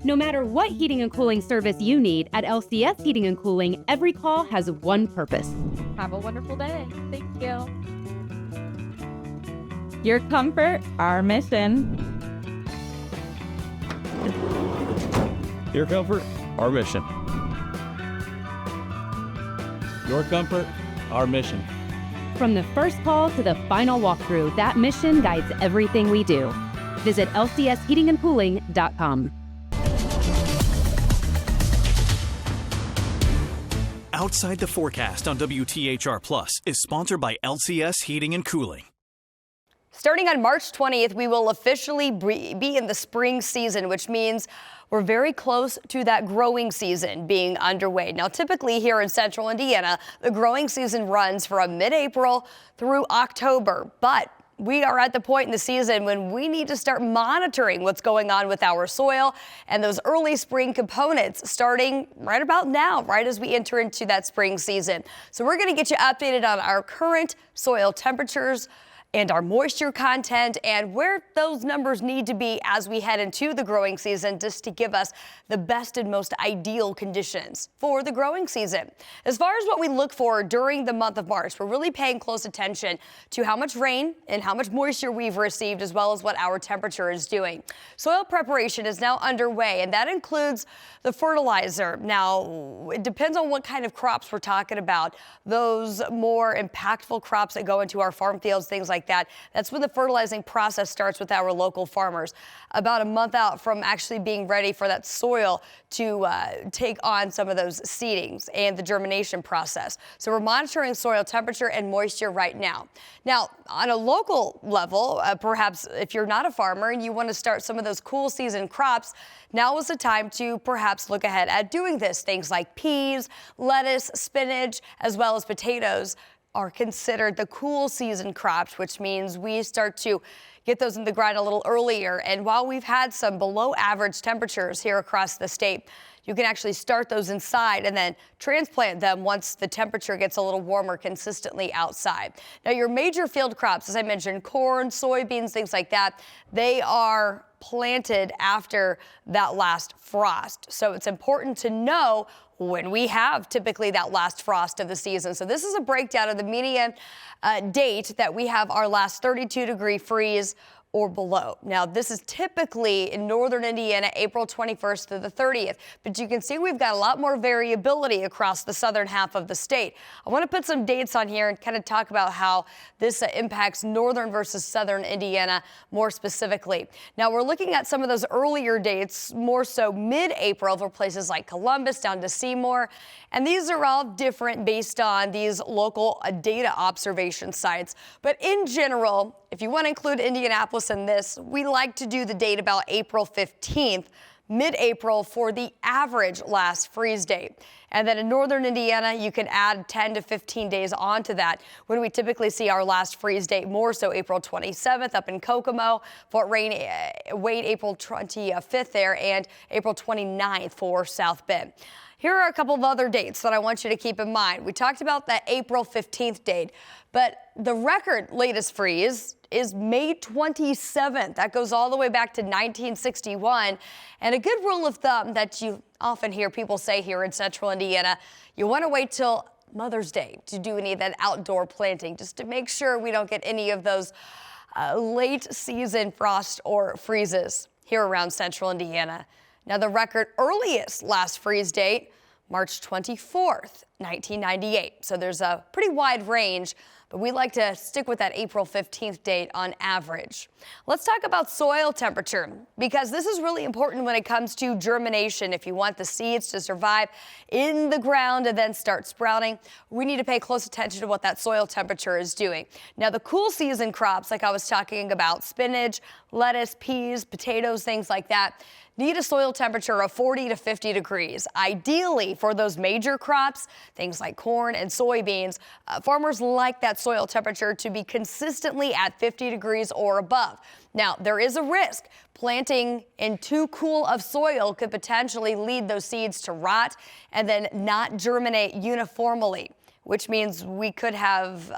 No matter what heating and cooling service you need, at LCS Heating and Cooling, every call has one purpose. Have a wonderful day. Thank you. Your comfort, our mission. Your comfort, our mission. Your comfort, our mission. From the first call to the final walkthrough, that mission guides everything we do. Visit lcsheatingandcooling.com. Outside the Forecast on WTHR Plus is sponsored by LCS Heating and Cooling. Starting on March 20th, we will officially be in the spring season, which means we're very close to that growing season being underway. Now, typically here in central Indiana, the growing season runs from mid-April through October, but we are at the point in the season when we need to start monitoring what's going on with our soil and those early spring components starting right about now, right as we enter into that spring season. So we're going to get you updated on our current soil temperatures and our moisture content and where those numbers need to be as we head into the growing season, just to give us the best and most ideal conditions for the growing season. As far as what we look for during the month of March, we're really paying close attention to how much rain and how much moisture we've received, as well as what our temperature is doing. Soil preparation is now underway, and that includes the fertilizer. Now, it depends on what kind of crops we're talking about. Those more impactful crops that go into our farm fields, things like that. That's when the fertilizing process starts with our local farmers, about a month out from actually being ready for that soil to take on some of those seedings and the germination process. So we're monitoring soil temperature and moisture right now. Now, on a local level, perhaps if you're not a farmer and you want to start some of those cool season crops, now is the time to perhaps look ahead at doing this. Things like peas, lettuce, spinach, as well as potatoes are considered the cool season crops, which means we start to get those in the ground a little earlier. And while we've had some below average temperatures here across the state, you can actually start those inside and then transplant them once the temperature gets a little warmer consistently outside. Now, your major field crops, as I mentioned, corn, soybeans, things like that, they are planted after that last frost. So it's important to know when we have typically that last frost of the season. So this is a breakdown of the median date that we have our last 32-degree freeze or below. Now, this is typically in northern Indiana, April 21st through the 30th, but you can see we've got a lot more variability across the southern half of the state. I want to put some dates on here and kind of talk about how this impacts northern versus southern Indiana more specifically. Now, we're looking at some of those earlier dates, more so mid-April for places like Columbus down to Seymour, and these are all different based on these local data observation sites. But in general, if you want to include Indianapolis in this, we like to do the date about April 15th, mid-April for the average last freeze date. And then in northern Indiana, you can add 10 to 15 days onto that when we typically see our last freeze date, more so April 27th up in Kokomo, Fort Wayne, April 25th there, and April 29th for South Bend. Here are a couple of other dates that I want you to keep in mind. We talked about that April 15th date, but the record latest freeze is May 27th. That goes all the way back to 1961. And a good rule of thumb that you often hear people say here in central Indiana, you want to wait till Mother's Day to do any of that outdoor planting, just to make sure we don't get any of those late season frost or freezes here around central Indiana. Now, the record earliest last freeze date, March 24th, 1998. So there's a pretty wide range, but we like to stick with that April 15th date on average. Let's talk about soil temperature, because this is really important when it comes to germination. If you want the seeds to survive in the ground and then start sprouting, we need to pay close attention to what that soil temperature is doing. Now, the cool season crops, like I was talking about, spinach, lettuce, peas, potatoes, things like that, need a soil temperature of 40 to 50 degrees. Ideally, for those major crops, things like corn and soybeans, farmers like that soil temperature to be consistently at 50 degrees or above. Now, there is a risk. Planting in too cool of soil could potentially lead those seeds to rot and then not germinate uniformly, which means we could have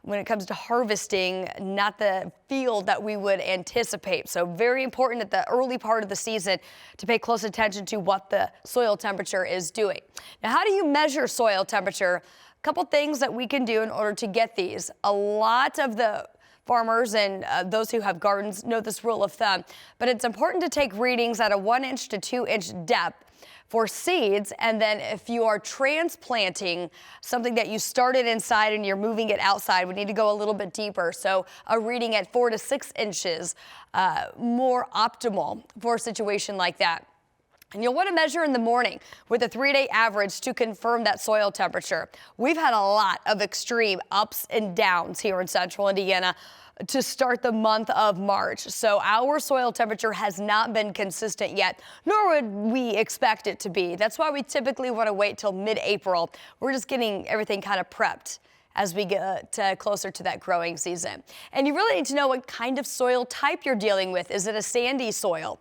when it comes to harvesting, not the field that we would anticipate. So very important at the early part of the season to pay close attention to what the soil temperature is doing. Now, how do you measure soil temperature? A couple things that we can do in order to get these. A lot of the farmers and those who have gardens know this rule of thumb, but it's important to take readings at a 1 inch to 2 inch depth for seeds. And then if you are transplanting something that you started inside and you're moving it outside, we need to go a little bit deeper. So a reading at 4 to 6 inches, more optimal for a situation like that. And you'll want to measure in the morning with a 3-day average to confirm that soil temperature. We've had a lot of extreme ups and downs here in central Indiana to start the month of March. So our soil temperature has not been consistent yet, nor would we expect it to be. That's why we typically want to wait till mid-April. We're just getting everything kind of prepped as we get closer to that growing season. And you really need to know what kind of soil type you're dealing with. Is it a sandy soil?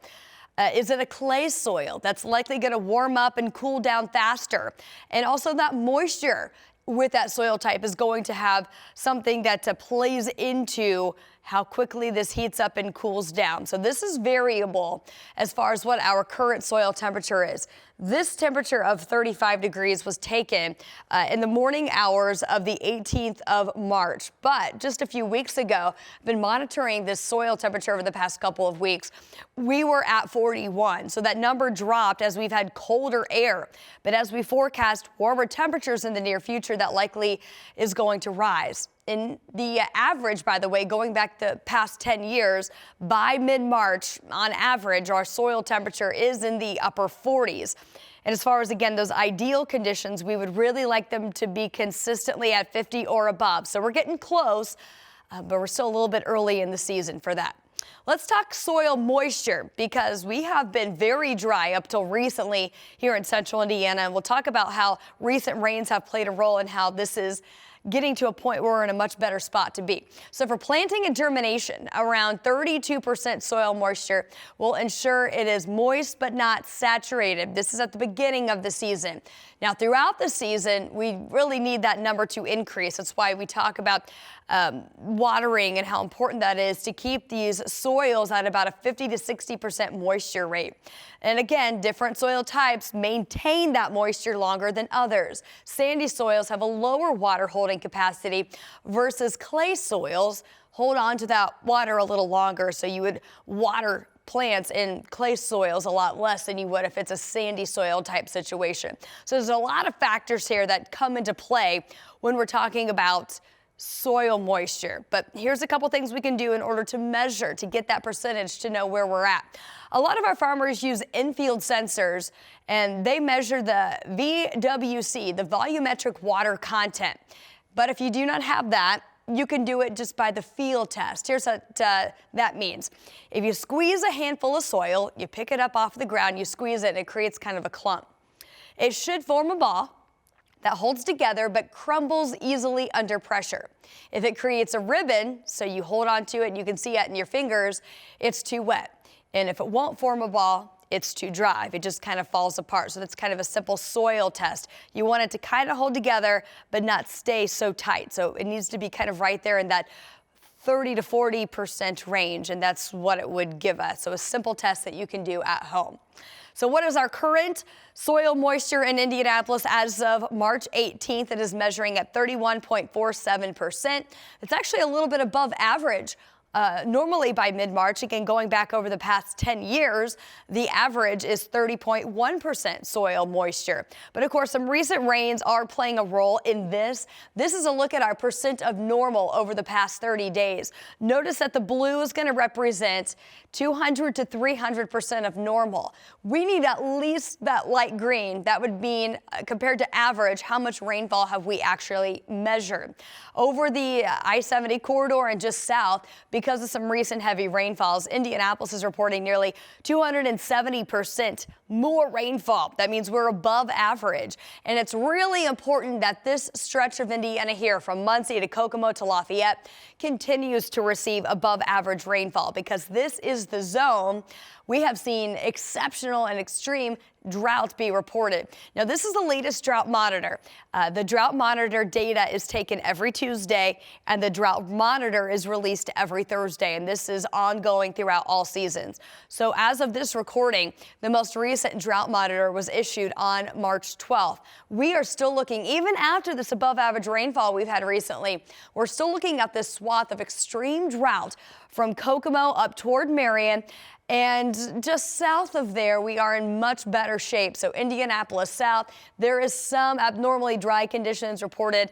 Is it a clay soil that's likely going to warm up and cool down faster? And also that moisture with that soil type is going to have something that plays into how quickly this heats up and cools down. So this is variable as far as what our current soil temperature is. This temperature of 35 degrees was taken in the morning hours of the 18th of March. But just a few weeks ago, I've been monitoring this soil temperature over the past couple of weeks. We were at 41. So that number dropped as we've had colder air. But as we forecast warmer temperatures in the near future, that likely is going to rise. In the average, by the way, going back the past 10 years, by mid-March, on average, our soil temperature is in the upper 40s. And as far as, again, those ideal conditions, we would really like them to be consistently at 50 or above. So we're getting close, but we're still a little bit early in the season for that. Let's talk soil moisture, because we have been very dry up till recently here in central Indiana. And we'll talk about how recent rains have played a role in how this is getting to a point where we're in a much better spot to be. So for planting and germination, around 32% soil moisture will ensure it is moist but not saturated. This is at the beginning of the season. Now, throughout the season, we really need that number to increase. That's why we talk about watering and how important that is to keep these soils at about a 50 to 60% moisture rate. And again, different soil types maintain that moisture longer than others. Sandy soils have a lower water holding capacity versus clay soils hold on to that water a little longer. So you would water plants in clay soils a lot less than you would if it's a sandy soil type situation. So there's a lot of factors here that come into play when we're talking about soil moisture. But here's a couple things we can do in order to measure, to get that percentage to know where we're at. A lot of our farmers use in-field sensors, and they measure the VWC, the volumetric water content. But if you do not have that, you can do it just by the field test. Here's what that means. If you squeeze a handful of soil, you pick it up off the ground, you squeeze it, and it creates kind of a clump. It should form a ball that holds together but crumbles easily under pressure. If it creates a ribbon, so you hold on to it and you can see it in your fingers, it's too wet. And if it won't form a ball, it's too dry. If it just kind of falls apart. So that's kind of a simple soil test. You want it to kind of hold together but not stay so tight. So it needs to be kind of right there in that 30 to 40% range, and that's what it would give us. So a simple test that you can do at home. So what is our current soil moisture in Indianapolis as of March 18th? It is measuring at 31.47%. It's actually a little bit above average. Normally by mid-March, again, going back over the past 10 years, the average is 30.1% soil moisture. But of course, some recent rains are playing a role in this. This is a look at our percent of normal over the past 30 days. Notice that the blue is going to represent 200 to 300% of normal. We need at least that light green. That would mean, compared to average, how much rainfall have we actually measured? Over the I-70 corridor and just south, because of some recent heavy rainfalls, Indianapolis is reporting nearly 270% more rainfall. That means we're above average. And it's really important that this stretch of Indiana here, from Muncie to Kokomo to Lafayette, continues to receive above average rainfall, because this is the zone we have seen exceptional and extreme drought be reported. Now, this is the latest drought monitor. The drought monitor data is taken every Tuesday, and the drought monitor is released every Thursday, and this is ongoing throughout all seasons. So as of this recording, the most recent drought monitor was issued on March 12th. We are still looking, even after this above average rainfall we've had recently, we're still looking at this swath of extreme drought from Kokomo up toward Marion. And just south of there, we are in much better shape. So Indianapolis south, there is some abnormally dry conditions reported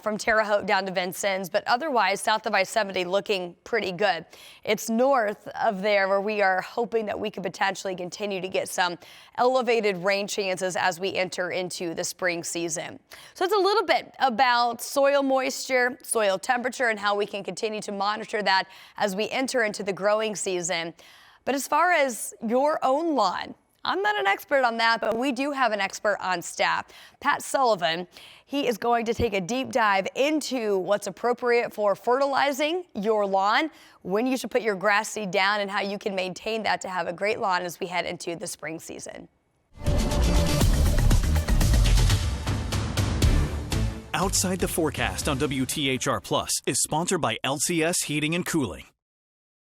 from Terre Haute down to Vincennes, but otherwise south of I-70 looking pretty good. It's north of there where we are hoping that we could potentially continue to get some elevated rain chances as we enter into the spring season. So it's a little bit about soil moisture, soil temperature, and how we can continue to monitor that as we enter into the growing season. But as far as your own lawn, I'm not an expert on that, but we do have an expert on staff, Pat Sullivan. He is going to take a deep dive into what's appropriate for fertilizing your lawn, when you should put your grass seed down, and how you can maintain that to have a great lawn as we head into the spring season. Outside the Forecast on WTHR Plus is sponsored by LCS Heating and Cooling.